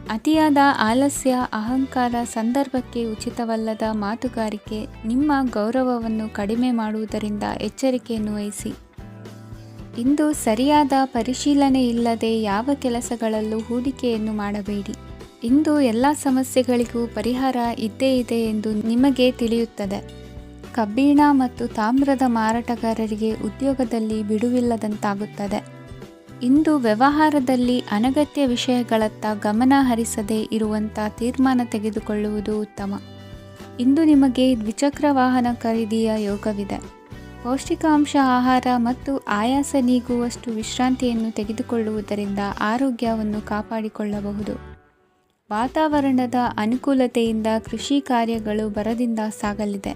ಅತಿಯಾದ ಆಲಸ್ಯ, ಅಹಂಕಾರ, ಸಂದರ್ಭಕ್ಕೆ ಉಚಿತವಲ್ಲದ ಮಾತುಗಾರಿಕೆ ನಿಮ್ಮ ಗೌರವವನ್ನು ಕಡಿಮೆ ಮಾಡುವುದರಿಂದ ಎಚ್ಚರಿಕೆಯನ್ನು ವಹಿಸಿ. ಇಂದು ಸರಿಯಾದ ಪರಿಶೀಲನೆ ಇಲ್ಲದೆ ಯಾವ ಕೆಲಸಗಳಲ್ಲೂ ಹೂಡಿಕೆಯನ್ನು ಮಾಡಬೇಡಿ. ಇಂದು ಎಲ್ಲ ಸಮಸ್ಯೆಗಳಿಗೂ ಪರಿಹಾರ ಇದ್ದೇ ಇದೆ ಎಂದು ನಿಮಗೆ ತಿಳಿಯುತ್ತದೆ. ಕಬ್ಬಿಣ ಮತ್ತು ತಾಮ್ರದ ಮಾರಾಟಗಾರರಿಗೆ ಉದ್ಯೋಗದಲ್ಲಿ ಬಿಡುವಿಲ್ಲದಂತಾಗುತ್ತದೆ. ಇಂದು ವ್ಯವಹಾರದಲ್ಲಿ ಅನಗತ್ಯ ವಿಷಯಗಳತ್ತ ಗಮನ ಹರಿಸದೇ ಇರುವಂಥ ತೀರ್ಮಾನ ತೆಗೆದುಕೊಳ್ಳುವುದು ಉತ್ತಮ. ಇಂದು ನಿಮಗೆ ದ್ವಿಚಕ್ರ ವಾಹನ ಖರೀದಿಯ ಯೋಗವಿದೆ. ಪೌಷ್ಟಿಕಾಂಶ ಆಹಾರ ಮತ್ತು ಆಯಾಸ ನೀಗುವಷ್ಟು ವಿಶ್ರಾಂತಿಯನ್ನು ತೆಗೆದುಕೊಳ್ಳುವುದರಿಂದ ಆರೋಗ್ಯವನ್ನು ಕಾಪಾಡಿಕೊಳ್ಳಬಹುದು. ವಾತಾವರಣದ ಅನುಕೂಲತೆಯಿಂದ ಕೃಷಿ ಕಾರ್ಯಗಳು ಭರದಿಂದ ಸಾಗಲಿದೆ.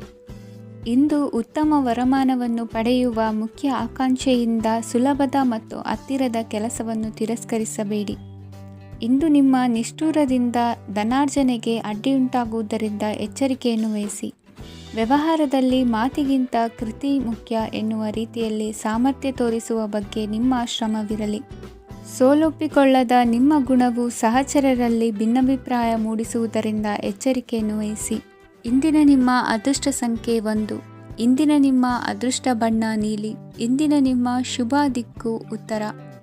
ಇಂದು ಉತ್ತಮ ವರಮಾನವನ್ನು ಪಡೆಯುವ ಮುಖ್ಯ ಆಕಾಂಕ್ಷೆಯಿಂದ ಸುಲಭದ ಮತ್ತು ಹತ್ತಿರದ ಕೆಲಸವನ್ನು ತಿರಸ್ಕರಿಸಬೇಡಿ. ಇಂದು ನಿಮ್ಮ ನಿಷ್ಠುರದಿಂದ ಧನಾರ್ಜನೆಗೆ ಅಡ್ಡಿಯುಂಟಾಗುವುದರಿಂದ ಎಚ್ಚರಿಕೆಯನ್ನು ವಹಿಸಿ. ವ್ಯವಹಾರದಲ್ಲಿ ಮಾತಿಗಿಂತ ಕೃತಿ ಮುಖ್ಯ ಎನ್ನುವ ರೀತಿಯಲ್ಲಿ ಸಾಮರ್ಥ್ಯ ತೋರಿಸುವ ಬಗ್ಗೆ ನಿಮ್ಮ ಶ್ರಮವಿರಲಿ. ಸೋಲೊಪ್ಪಿಕೊಳ್ಳದ ನಿಮ್ಮ ಗುಣವು ಸಹಚರರಲ್ಲಿ ಭಿನ್ನಾಭಿಪ್ರಾಯ ಮೂಡಿಸುವುದರಿಂದ ಎಚ್ಚರಿಕೆಯನ್ನು ವಹಿಸಿ. ಇಂದಿನ ನಿಮ್ಮ ಅದೃಷ್ಟ ಸಂಖ್ಯೆ 1. ಇಂದಿನ ನಿಮ್ಮ ಅದೃಷ್ಟ ಬಣ್ಣ ನೀಲಿ. ಇಂದಿನ ನಿಮ್ಮ ಶುಭ ದಿಕ್ಕು ಉತ್ತರ.